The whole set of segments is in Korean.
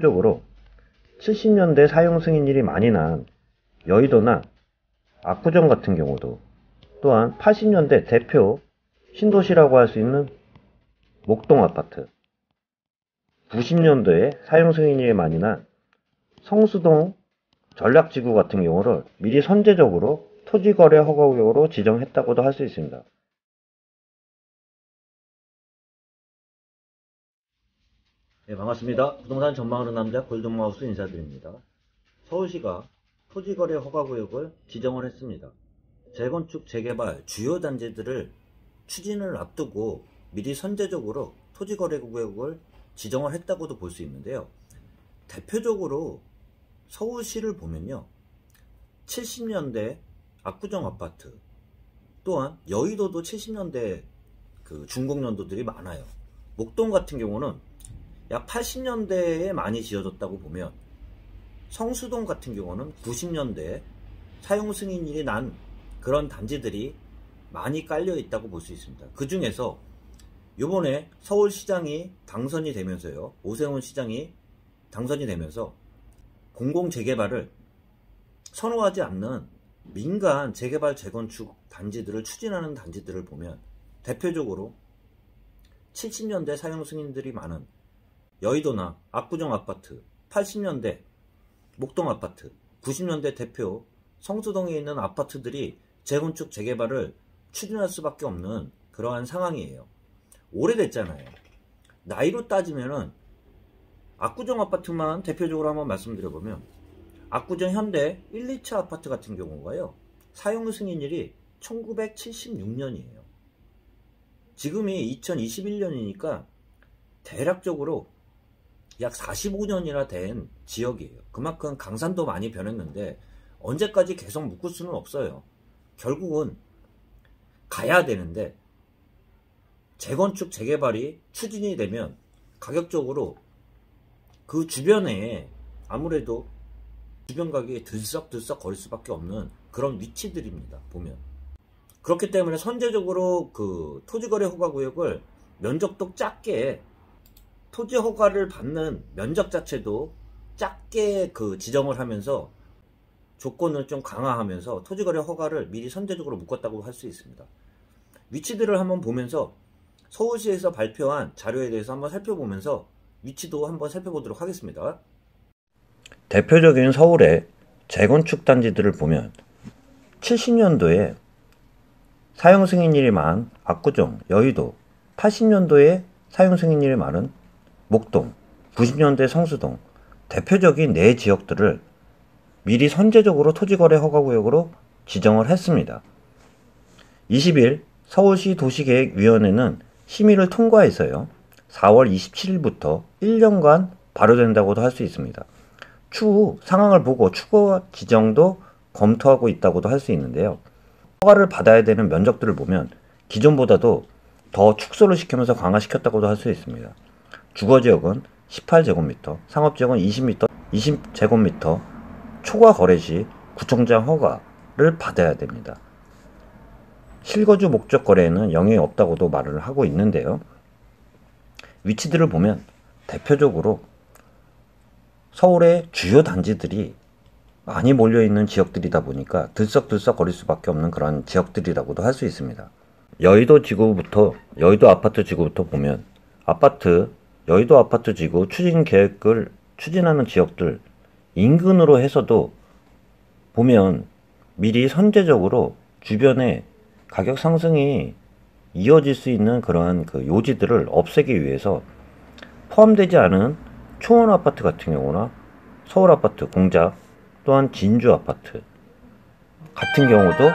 적으로 70년대 사용 승인일이 많이 난 여의도나 압구정 같은 경우도, 또한 80년대 대표 신도시라고 할 수 있는 목동 아파트, 90년도에 사용 승인일이 많이 난 성수동 전략지구 같은 경우를 미리 선제적으로 토지거래 허가구역으로 지정했다고도 할 수 있습니다. 네, 반갑습니다. 부동산 전망하는 남자 골든마우스 인사드립니다. 서울시가 토지거래 허가구역을 지정을 했습니다. 재건축, 재개발, 주요 단지들을 추진을 앞두고 미리 선제적으로 토지거래구역을 지정을 했다고도 볼 수 있는데요. 대표적으로 서울시를 보면요, 70년대 압구정 아파트, 또한 여의도도 70년대 중공년도들이 많아요. 목동 같은 경우는 약 80년대에 많이 지어졌다고 보면, 성수동 같은 경우는 90년대에 사용 승인일이 난 그런 단지들이 많이 깔려 있다고 볼 수 있습니다. 그 중에서 요번에 서울시장이 당선이 되면서요, 오세훈 시장이 당선이 되면서 공공재개발을 선호하지 않는 민간 재개발 재건축 단지들을 추진하는 단지들을 보면, 대표적으로 70년대 사용 승인들이 많은 여의도나 압구정 아파트, 80년대 목동 아파트, 90년대 대표 성수동에 있는 아파트들이 재건축 재개발을 추진할 수밖에 없는 그러한 상황이에요. 오래됐잖아요. 나이로 따지면은 압구정 아파트만 대표적으로 한번 말씀드려보면, 압구정 현대 1, 2차 아파트 같은 경우가요, 사용 승인일이 1976년이에요. 지금이 2021년이니까 대략적으로 약 45년이나 된 지역이에요. 그만큼 강산도 많이 변했는데 언제까지 계속 묶을 수는 없어요. 결국은 가야 되는데, 재건축 재개발이 추진이 되면 가격적으로 그 주변에 아무래도 주변 가격이 들썩들썩 거릴 수밖에 없는 그런 위치들입니다. 보면 그렇기 때문에 선제적으로 그 토지거래 허가구역을 면적도 작게, 토지 허가를 받는 면적 자체도 작게 지정을 하면서 조건을 좀 강화하면서 토지거래 허가를 미리 선제적으로 묶었다고 할 수 있습니다. 위치들을 한번 보면서 서울시에서 발표한 자료에 대해서 한번 살펴보면서 위치도 한번 살펴보도록 하겠습니다. 대표적인 서울의 재건축 단지들을 보면 70년도에 사용 승인일이 많은 압구정, 여의도, 80년도에 사용 승인일이 많은 목동, 90년대 성수동, 대표적인 네 지역들을 미리 선제적으로 토지거래 허가구역으로 지정을 했습니다. 20일 서울시 도시계획위원회는 심의를 통과해서요, 4월 27일부터 1년간 발효된다고도 할 수 있습니다. 추후 상황을 보고 추가 지정도 검토하고 있다고도 할 수 있는데요. 허가를 받아야 되는 면적들을 보면 기존보다도 더 축소를 시키면서 강화시켰다고도 할 수 있습니다. 주거지역은 18제곱미터, 상업지역은 20제곱미터, 초과 거래 시 구청장 허가를 받아야 됩니다. 실거주 목적 거래에는 영향이 없다고도 말을 하고 있는데요. 위치들을 보면 대표적으로 서울의 주요 단지들이 많이 몰려있는 지역들이다 보니까 들썩들썩 거릴 수밖에 없는 그런 지역들이라고도 할 수 있습니다. 여의도 아파트 지구부터 보면 여의도 아파트 지구 추진 계획을 추진하는 지역들 인근으로 해서도 보면 미리 선제적으로 주변에 가격 상승이 이어질 수 있는 그러한 요지들을 없애기 위해서 포함되지 않은 초원 아파트 같은 경우나 서울 아파트 공작, 또한 진주 아파트 같은 경우도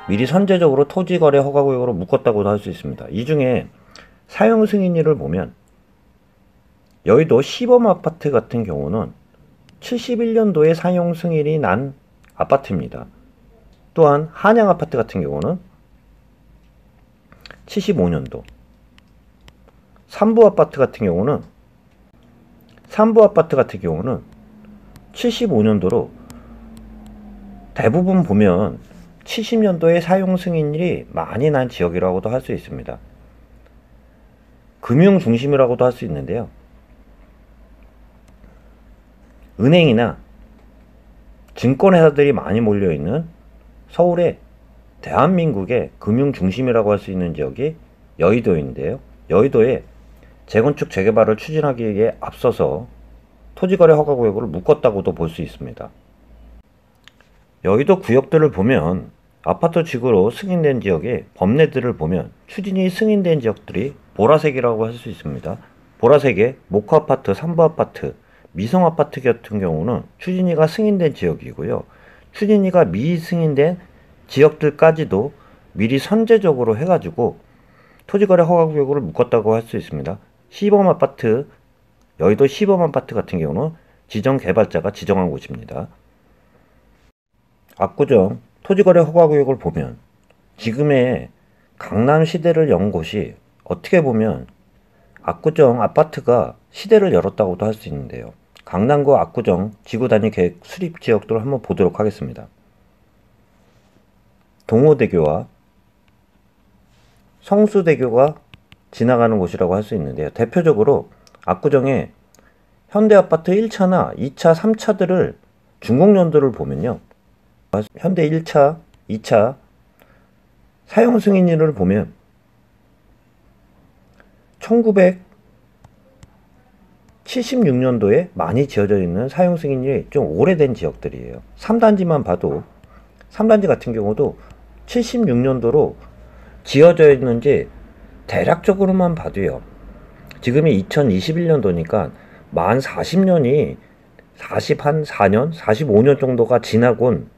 미리 선제적으로 토지거래 허가구역으로 묶었다고도 할 수 있습니다. 이 중에 사용 승인일을 보면 여의도 시범 아파트 같은 경우는 71년도에 사용 승인이 난 아파트입니다. 또한 한양 아파트 같은 경우는 75년도, 삼부 아파트 같은 경우는 75년도로 대부분 보면 70년도에 사용 승인일이 많이 난 지역이라고도 할 수 있습니다. 금융 중심이라고도 할 수 있는데요. 은행이나 증권회사들이 많이 몰려있는 서울의 대한민국의 금융 중심이라고 할 수 있는 지역이 여의도인데요. 여의도에 재건축 재개발을 추진하기에 앞서서 토지거래 허가구역을 묶었다고도 볼 수 있습니다. 여의도 구역들을 보면 아파트 지구로 승인된 지역의 범례들을 보면 추진이 승인된 지역들이 보라색이라고 할 수 있습니다. 보라색의 모카아파트, 삼부아파트, 미성아파트 같은 경우는 추진위가 승인된 지역이고요. 추진위가 미승인된 지역들까지도 미리 선제적으로 해가지고 토지거래 허가구역을 묶었다고 할 수 있습니다. 시범아파트, 여의도 시범아파트 같은 경우는 지정개발자가 지정한 곳입니다. 압구정 토지거래 허가구역을 보면 지금의 강남 시대를 연 곳이 어떻게 보면 압구정 아파트가 시대를 열었다고도 할 수 있는데요. 강남구 압구정 지구단위 계획 수립 지역들을 한번 보도록 하겠습니다. 동호대교와 성수대교가 지나가는 곳이라고 할 수 있는데요. 대표적으로 압구정의 현대아파트 1차나 2차, 3차들을 준공연도를 보면요. 현대 1차, 2차 사용 승인일을 보면 1976년도에 많이 지어져 있는 사용 승인일이 좀 오래된 지역들이에요. 3단지만 봐도 3단지 같은 경우도 76년도로 지어져 있는지 대략적으로만 봐도요. 지금이 2021년도니까 만 40년이 44년, 45년 정도가 지나곤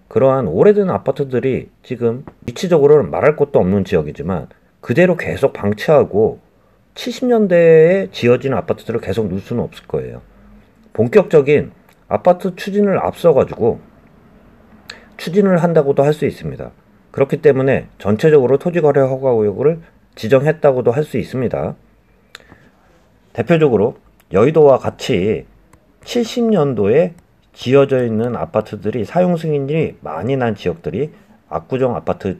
그러한 오래된 아파트들이 지금 위치적으로는 말할 것도 없는 지역이지만 그대로 계속 방치하고 70년대에 지어진 아파트들을 계속 놓을 수는 없을 거예요. 본격적인 아파트 추진을 앞서가지고 추진을 한다고도 할 수 있습니다. 그렇기 때문에 전체적으로 토지거래 허가구역을 지정했다고도 할 수 있습니다. 대표적으로 여의도와 같이 70년도에 지어져 있는 아파트들이 사용 승인이 많이 난 지역들이 압구정 아파트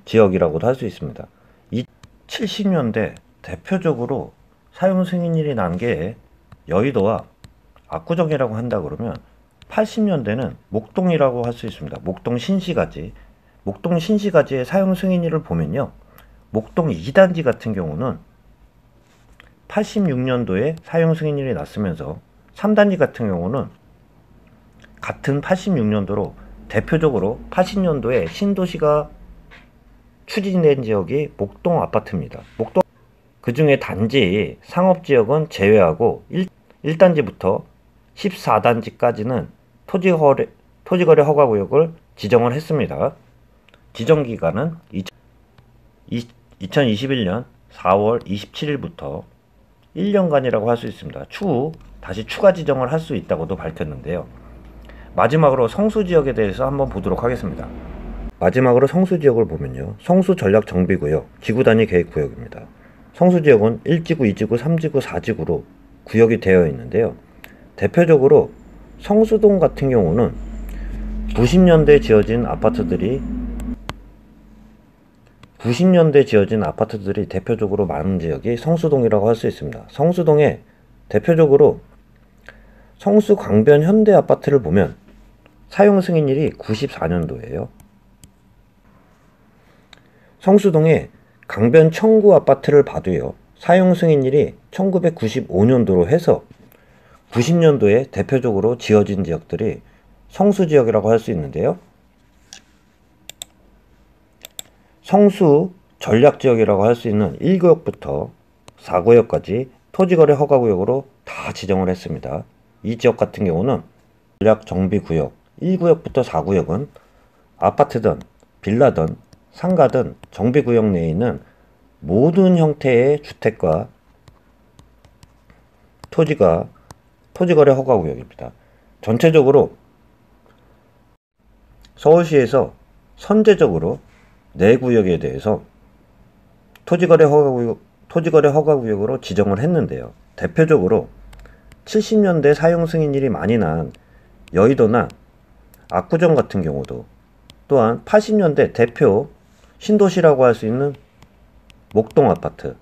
지역이라고도 할 수 있습니다. 이 70년대 대표적으로 사용 승인일이 난 게 여의도와 압구정이라고 한다 그러면 80년대는 목동이라고 할 수 있습니다. 목동 신시가지. 목동 신시가지의 사용 승인일을 보면요. 목동 2단지 같은 경우는 86년도에 사용 승인일이 났으면서 3단지 같은 경우는 같은 86년도로 대표적으로 80년도에 신도시가 추진된 지역이 목동 아파트입니다. 목동 그 중에 단지 상업지역은 제외하고 1단지부터 14단지까지는 토지거래 허가구역을 지정을 했습니다. 지정기간은 2021년 4월 27일부터 1년간이라고 할 수 있습니다. 추후 다시 추가 지정을 할 수 있다고도 밝혔는데요. 마지막으로 성수지역에 대해서 한번 보도록 하겠습니다. 마지막으로 성수지역을 보면요. 성수전략정비구역, 지구단위 계획구역입니다. 성수지역은 1지구, 2지구, 3지구, 4지구로 구역이 되어 있는데요. 대표적으로 성수동 같은 경우는 90년대에 지어진 아파트들이 대표적으로 많은 지역이 성수동이라고 할 수 있습니다. 성수동에 대표적으로 성수 강변 현대 아파트를 보면 사용 승인일이 94년도예요. 성수동의 강변 청구 아파트를 봐도요. 사용 승인일이 1995년도로 해서 90년도에 대표적으로 지어진 지역들이 성수지역이라고 할 수 있는데요. 성수 전략지역이라고 할 수 있는 1구역부터 4구역까지 토지거래 허가구역으로 다 지정을 했습니다. 이 지역 같은 경우는 전략정비구역 1구역부터 4구역은 아파트든 빌라든 상가든 정비구역 내에 있는 모든 형태의 주택과 토지거래 허가구역입니다. 전체적으로 서울시에서 선제적으로 4구역에 대해서 토지거래 허가구역으로 지정을 했는데요. 대표적으로 70년대 사용 승인일이 많이 난 여의도나 압구정 같은 경우도 또한 80년대 대표 신도시라고 할 수 있는 목동 아파트,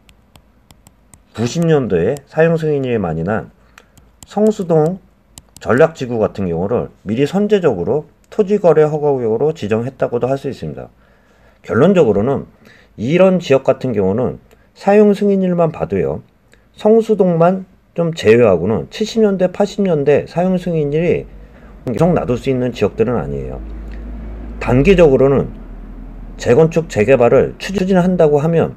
90년도에 사용 승인일이 많이 난 성수동 전략지구 같은 경우를 미리 선제적으로 토지거래 허가구역으로 지정했다고도 할 수 있습니다. 결론적으로는 이런 지역 같은 경우는 사용 승인일만 봐도요, 성수동만 좀 제외하고는 70년대, 80년대 사용 승인일이 계속 놔둘 수 있는 지역들은 아니에요. 단기적으로는 재건축, 재개발을 추진한다고 하면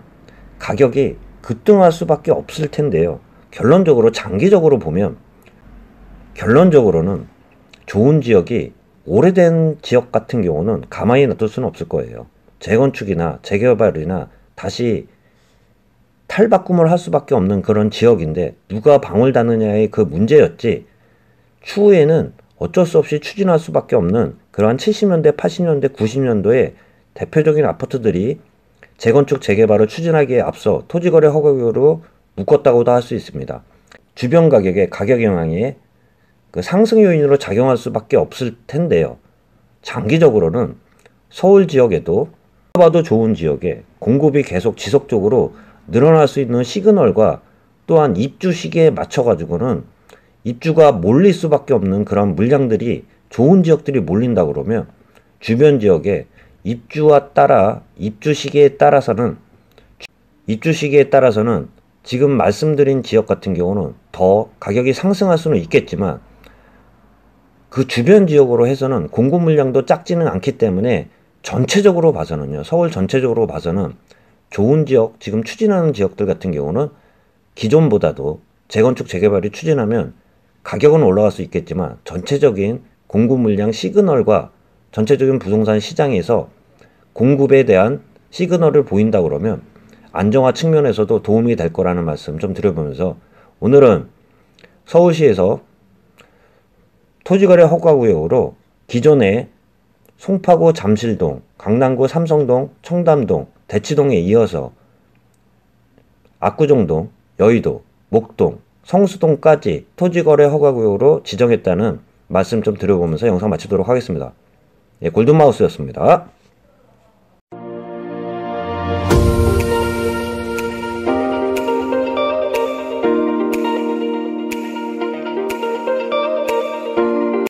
가격이 급등할 수밖에 없을 텐데요. 결론적으로 장기적으로 보면 결론적으로는 좋은 지역이 오래된 지역 같은 경우는 가만히 놔둘 수는 없을 거예요. 재건축이나 재개발이나 다시 탈바꿈을 할 수밖에 없는 그런 지역인데 누가 방울 다느냐의 그 문제였지, 추후에는 어쩔 수 없이 추진할 수밖에 없는 그러한 70년대, 80년대, 90년도에 대표적인 아파트들이 재건축, 재개발을 추진하기에 앞서 토지거래 허가구역으로 묶었다고도 할 수 있습니다. 주변 가격의 가격 영향에 그 상승 요인으로 작용할 수밖에 없을 텐데요. 장기적으로는 서울 지역에도 봐도 좋은 지역에 공급이 계속 지속적으로 늘어날 수 있는 시그널과 또한 입주 시기에 맞춰가지고는 입주가 몰릴 수밖에 없는 그런 물량들이 좋은 지역들이 몰린다 그러면 주변 지역에 입주와 따라 입주 시기에 따라서는 지금 말씀드린 지역 같은 경우는 더 가격이 상승할 수는 있겠지만 그 주변 지역으로 해서는 공급 물량도 작지는 않기 때문에 전체적으로 봐서는요, 서울 전체적으로 봐서는 좋은 지역, 지금 추진하는 지역들 같은 경우는 기존보다도 재건축, 재개발이 추진하면 가격은 올라갈 수 있겠지만 전체적인 공급 물량 시그널과 전체적인 부동산 시장에서 공급에 대한 시그널을 보인다 그러면 안정화 측면에서도 도움이 될 거라는 말씀 좀 드려보면서, 오늘은 서울시에서 토지거래 허가구역으로 기존의 송파구 잠실동, 강남구 삼성동, 청담동, 대치동에 이어서 압구정동, 여의도, 목동, 성수동까지 토지거래 허가구역으로 지정했다는 말씀 좀 드려보면서 영상 마치도록 하겠습니다. 예, 골든마우스였습니다.